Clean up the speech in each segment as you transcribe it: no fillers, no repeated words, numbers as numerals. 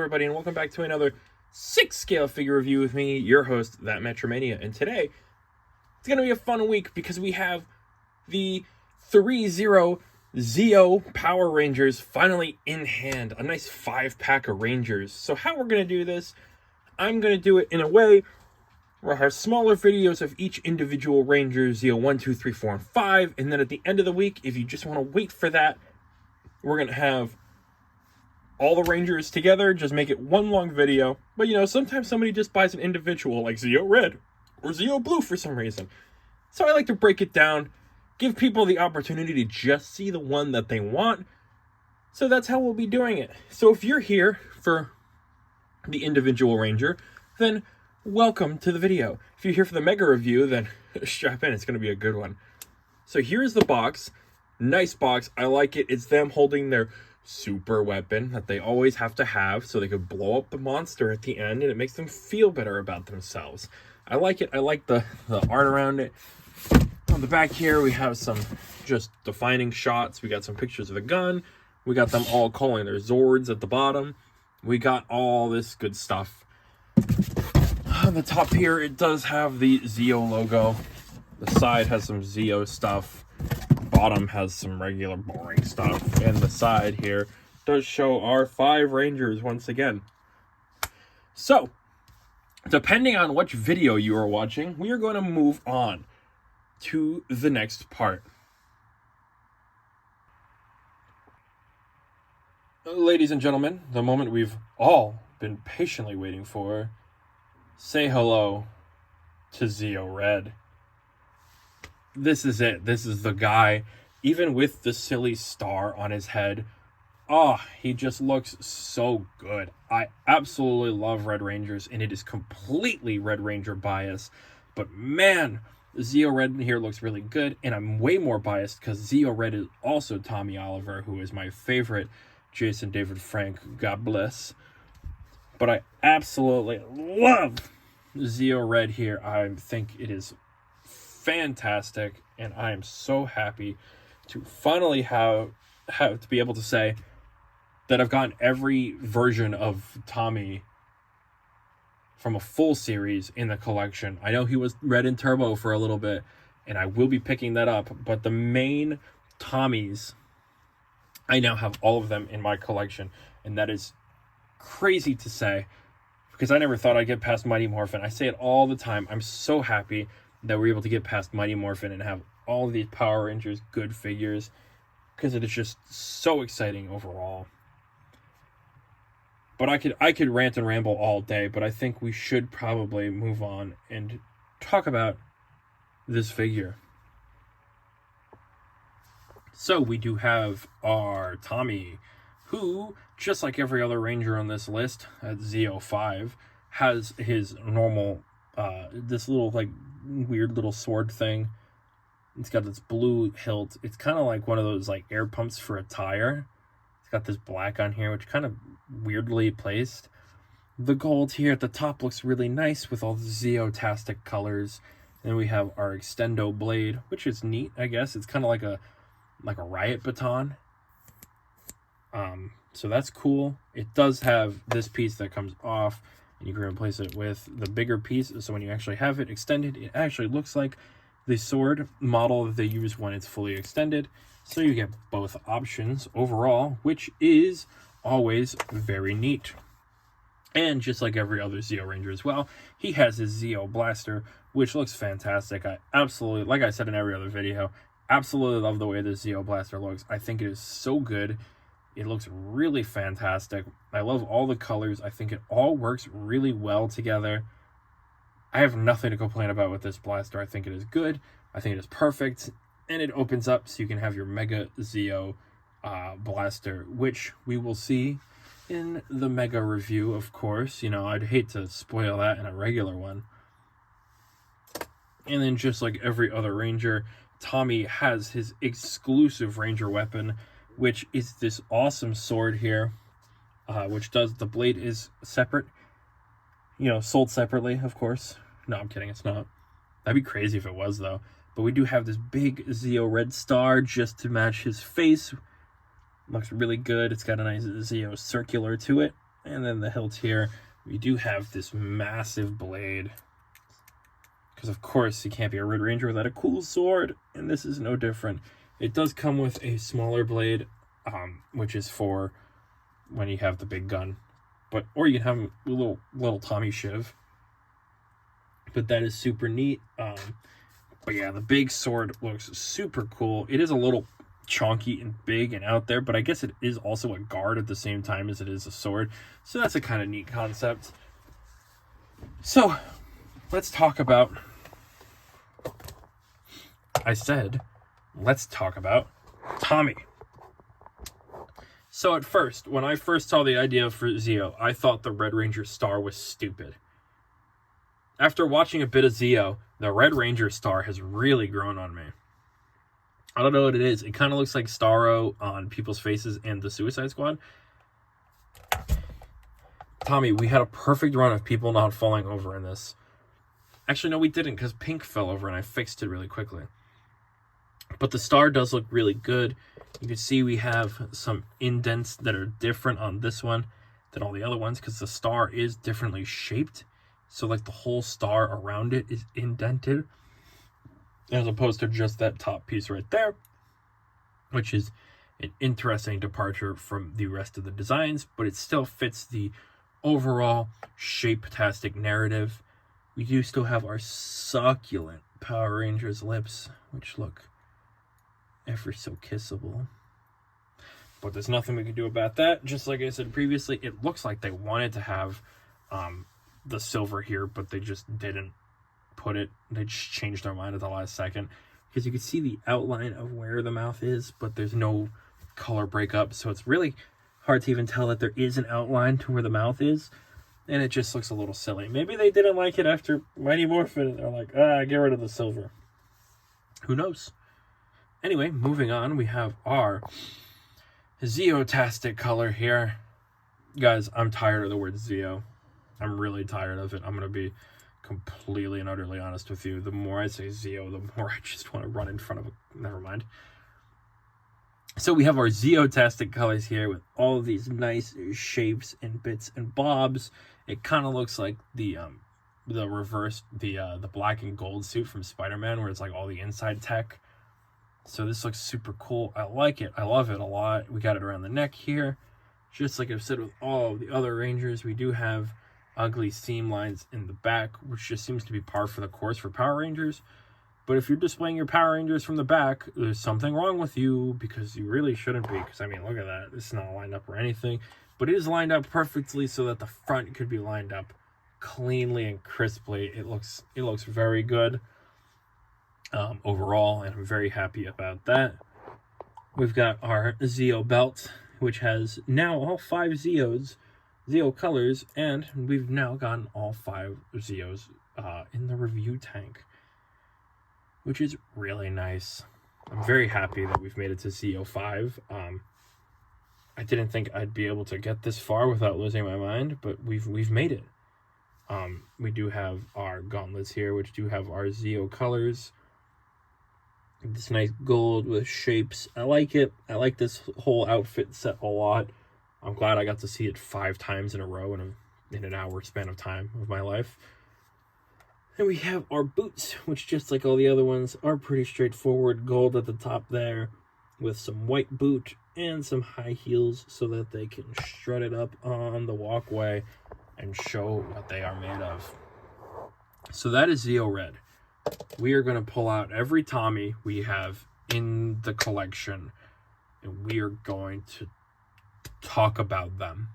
everybody, and welcome back to another 6-scale figure review with me, your host, that Mania. And today, it's going to be a fun week because we have the Threezero Zeo Power Rangers finally in hand. A nice 5-pack of Rangers. So how we're going to do this, I'm going to do it in a way where I have smaller videos of each individual Ranger, Zeo 1, 2, 3, 4, and 5. And then at the end of the week, if you just want to wait for that, we're going to have all the Rangers together, just make it one long video. But, you know, sometimes somebody just buys an individual, like Zeo Red or Zeo Blue for some reason. So I like to break it down, give people the opportunity to just see the one that they want. So that's how we'll be doing it. So if you're here for the individual Ranger, then welcome to the video. If you're here for the mega review, then strap in, it's going to be a good one. So here's the box. Nice box. I like it. It's them holding their super weapon that they always have to have so they could blow up the monster at the end, and it makes them feel better about themselves. I like it. I like the art around it. On the back here, we have some just defining shots. We got some pictures of the gun. We got them all calling their Zords at the bottom. We got all this good stuff. On the top here, it does have the Zeo logo. The side has some Zeo stuff. Bottom has some regular boring stuff, and the side here does show our 5 Rangers once again. So, depending on which video you are watching, we are going to move on to the next part. Ladies and gentlemen, the moment we've all been patiently waiting for. Say hello to Zeo Red. This is it. This is the guy. Even with the silly star on his head, oh, he just looks so good. I absolutely love Red Rangers, and it is completely Red Ranger bias. But man, Zeo Red in here looks really good, and I'm way more biased because Zeo Red is also Tommy Oliver, who is my favorite Jason David Frank, God bless. But I absolutely love Zeo Red here. I think it is fantastic, and I am so happy to finally have to be able to say that I've gotten every version of Tommy from a full series in the collection. I know he was Red and Turbo for a little bit, and I will be picking that up, but the main Tommies, I now have all of them in my collection, and that is crazy to say because I never thought I'd get past Mighty Morphin. I say it all the time. I'm so happy that we're able to get past Mighty Morphin and have all of these Power Rangers good figures, because it is just so exciting overall. But I could rant and ramble all day, but I think we should probably move on and talk about this figure. So we do have our Tommy, who, just like every other Ranger on this list at Zeo 5, has his normal, this little, like, weird little sword thing. It's got this blue hilt. It's kind of like one of those, like, air pumps for a tire. It's got this black on here, which kind of weirdly placed. The gold here at the top looks really nice with all the Zeo-tastic colors. Then we have our Extendo blade, which is neat, I guess. It's kind of like a riot baton. So that's cool. It does have this piece that comes off, and you can replace it with the bigger piece. So when you actually have it extended, it actually looks like the sword model that they use when it's fully extended. So you get both options overall, which is always very neat. And just like every other Zeo Ranger as well, he has his Zeo Blaster, which looks fantastic. I absolutely, like I said in every other video, absolutely love the way this Zeo Blaster looks. I think it is so good. It looks really fantastic. I love all the colors. I think it all works really well together. I have nothing to complain about with this blaster. I think it is good. I think it is perfect. And it opens up so you can have your Mega Zeo blaster, which we will see in the Mega review, of course. You know, I'd hate to spoil that in a regular one. And then just like every other Ranger, Tommy has his exclusive Ranger weapon, which is this awesome sword here, which does, the blade is separate, you know, sold separately, of course. No, I'm kidding, it's not. That'd be crazy if it was, though. But we do have this big Zeo Red star just to match his face. Looks really good. It's got a nice Zeo circular to it. And then the hilt here, we do have this massive blade. Because, of course, you can't be a Red Ranger without a cool sword. And this is no different. It does come with a smaller blade, which is for when you have the big gun. Or you can have a little Tommy shiv. But that is super neat. But yeah, the big sword looks super cool. It is a little chunky and big and out there, but I guess it is also a guard at the same time as it is a sword. So that's a kind of neat concept. So let's talk about... let's talk about Tommy. So at first, when I first saw the idea for Zeo, I thought the Red Ranger star was stupid. After watching a bit of Zeo, the Red Ranger star has really grown on me. I don't know what it is. It kind of looks like Starro on people's faces in the Suicide Squad. Tommy, we had a perfect run of people not falling over in this. Actually, no, we didn't, because Pink fell over and I fixed it really quickly. But the star does look really good. You can see we have some indents that are different on this one than all the other ones, because the star is differently shaped. So, like, the whole star around it is indented, as opposed to just that top piece right there, which is an interesting departure from the rest of the designs, but it still fits the overall shape-tastic narrative. We do still have our succulent Power Rangers lips, which look ever so kissable. But there's nothing we can do about that. Just like I said previously, it looks like they wanted to have the silver here, but they just didn't put it. They just changed their mind at the last second, because you can see the outline of where the mouth is, but there's no color breakup, so it's really hard to even tell that there is an outline to where the mouth is, and it just looks a little silly. Maybe they didn't like it after Mighty Morphin, and they're like, get rid of the silver. Who knows? Anyway, moving on, we have our Zeo-tastic color here. Guys, I'm tired of the word Zeo. I'm really tired of it. I'm going to be completely and utterly honest with you. The more I say Zeo, the more I just want to run in front of it. Never mind. So we have our Zeo-tastic colors here with all of these nice shapes and bits and bobs. It kind of looks like the reverse, the black and gold suit from Spider-Man, where it's like all the inside tech. So this looks super cool. I like it. I love it a lot. We got it around the neck here. Just like I've said with all of the other Rangers, we do have ugly seam lines in the back, which just seems to be par for the course for Power Rangers. But if you're displaying your Power Rangers from the back, there's something wrong with you, because you really shouldn't be. Because, I mean, look at that. It's not lined up or anything. But it is lined up perfectly so that the front could be lined up cleanly and crisply. It looks very good overall, and I'm very happy about that. We've got our Zeo belt, which has now all 5 Zeo colors, and we've now gotten all 5 Zeos in the review tank, which is really nice. I'm very happy that we've made it to Zeo 5. I didn't think I'd be able to get this far without losing my mind, but we've made it. We do have our gauntlets here, which do have our Zeo colors. This nice gold with shapes. I like it. I like this whole outfit set a lot. I'm glad I got to see it 5 times in a row in an hour span of time of my life. And we have our boots, which, just like all the other ones, are pretty straightforward. Gold at the top there, with some white boot and some high heels so that they can strut it up on the walkway and show what they are made of. So that is Zeo Red. We are going to pull out every Tommy we have in the collection, and we are going to talk about them.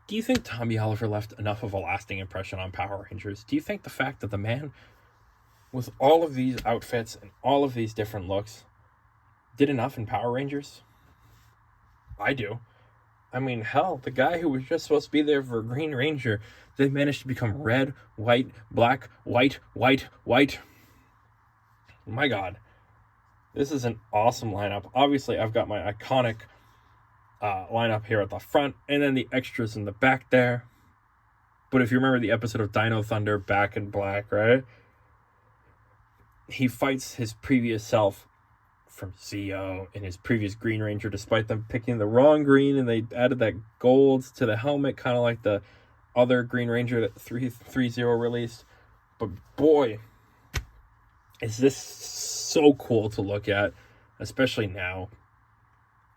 Do you think Tommy Oliver left enough of a lasting impression on Power Rangers? Do you think the fact that the man with all of these outfits and all of these different looks did enough in Power Rangers? I do. I mean, hell, the guy who was just supposed to be there for Green Ranger, they managed to become red, white, black, white, white, white. My God. This is an awesome lineup. Obviously, I've got my iconic lineup here at the front, and then the extras in the back there. But if you remember the episode of Dino Thunder, Back in Black, right? He fights his previous self from Zeo in his previous Green Ranger, despite them picking the wrong green, and they added that gold to the helmet, kind of like the other Green Ranger that Threezero released. But boy, is this so cool to look at, especially now.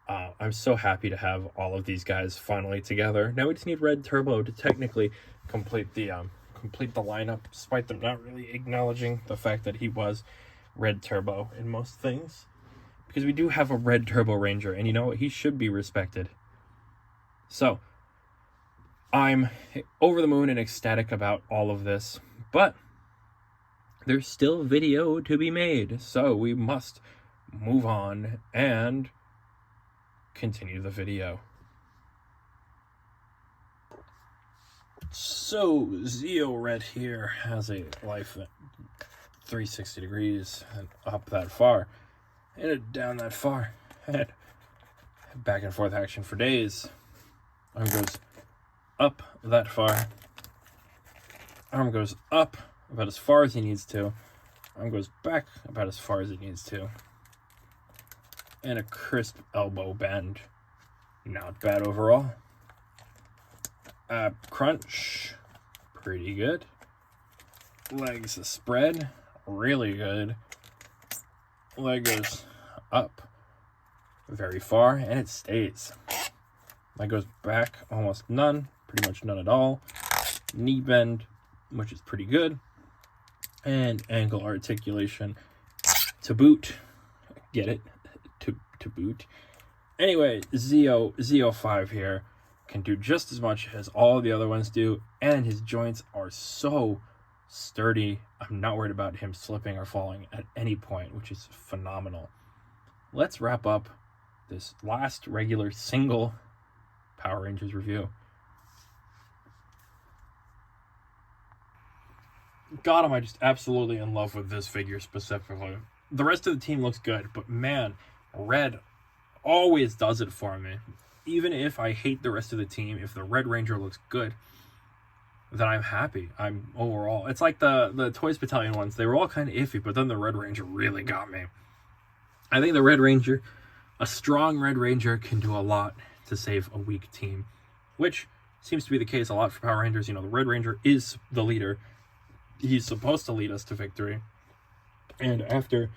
I'm so happy to have all of these guys finally together. Now we just need Red Turbo to technically complete the lineup, despite them not really acknowledging the fact that he was Red Turbo in most things. Because we do have a Red Turbo Ranger, and you know what? He should be respected. So, I'm over the moon and ecstatic about all of this, but there's still video to be made, so we must move on and continue the video. So, Zeo Red here has a life at 360 degrees and up that far, and down that far, and back and forth action for days. Arm goes up that far. Arm goes up about as far as he needs to. Arm goes back about as far as it needs to. And a crisp elbow bend. Not bad overall. Ab crunch. Pretty good. Legs spread. Really good. Leg goes up very far, and it stays. Leg goes back, almost none. Pretty much none at all. Knee bend, which is pretty good. And ankle articulation to boot. Get it? To boot. Anyway, Zeo 5 here can do just as much as all the other ones do, and his joints are so sturdy. I'm not worried about him slipping or falling at any point, which is phenomenal. Let's wrap up this last regular single Power Rangers review. God, am I just absolutely in love with this figure specifically. The rest of the team looks good, but man, Red always does it for me. Even if I hate the rest of the team, if the Red Ranger looks good, then I'm happy. I'm overall. It's like the Toys Battalion ones. They were all kind of iffy, but then the Red Ranger really got me. I think the Red Ranger, a strong Red Ranger, can do a lot to save a weak team, which seems to be the case a lot for Power Rangers. You know, the Red Ranger is the leader. He's supposed to lead us to victory. And after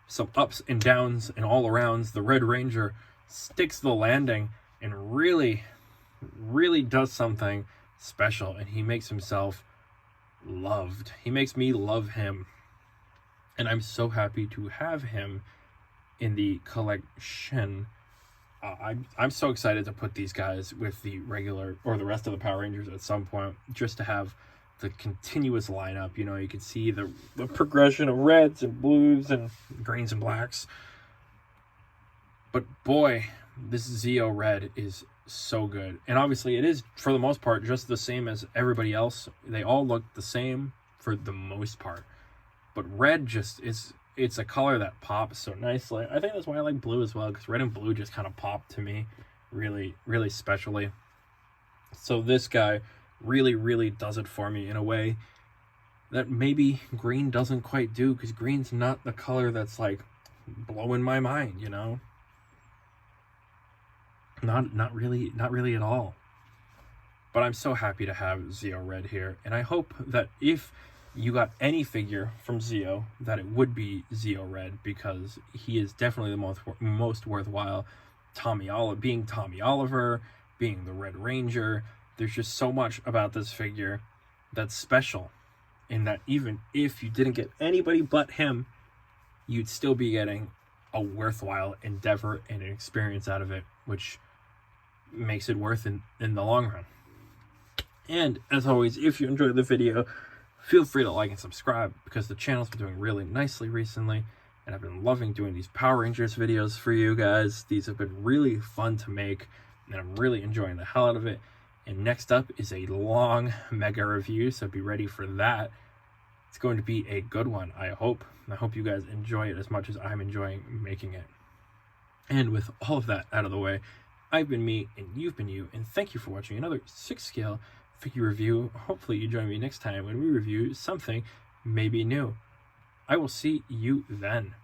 some ups and downs and all arounds, the Red Ranger sticks the landing and really does something special, and he makes himself loved. He makes me love him, and I'm so happy to have him in the collection. I'm so excited to put these guys with the regular or the rest of the Power Rangers at some point, just to have the continuous lineup. You know, you can see the progression of reds and blues and greens and blacks. But boy, this Zeo Red is so good. And obviously it is, for the most part, just the same as everybody else. They all look the same for the most part. But red just is, it's a color that pops so nicely. I think that's why I like blue as well, because red and blue just kind of pop to me really specially. So this guy really does it for me in a way that maybe green doesn't quite do, because green's not the color that's like blowing my mind, you know? Not really at all. But I'm so happy to have Zeo Red here, and I hope that if you got any figure from Zeo, that it would be Zeo Red, because he is definitely the most worthwhile. Being Tommy Oliver, being the Red Ranger, there's just so much about this figure that's special, in that even if you didn't get anybody but him, you'd still be getting a worthwhile endeavor and an experience out of it, which makes it worth in the long run. And as always, if you enjoyed the video, feel free to like and subscribe, because the channel's been doing really nicely recently, and I've been loving doing these Power Rangers videos for you guys. These have been really fun to make, and I'm really enjoying the hell out of it. And next up is a long mega review, so be ready for that. It's going to be a good one, I hope. I hope you guys enjoy it as much as I'm enjoying making it. And with all of that out of the way, I've been me, and you've been you, and thank you for watching another 6-scale figure review. Hopefully you join me next time when we review something maybe new. I will see you then.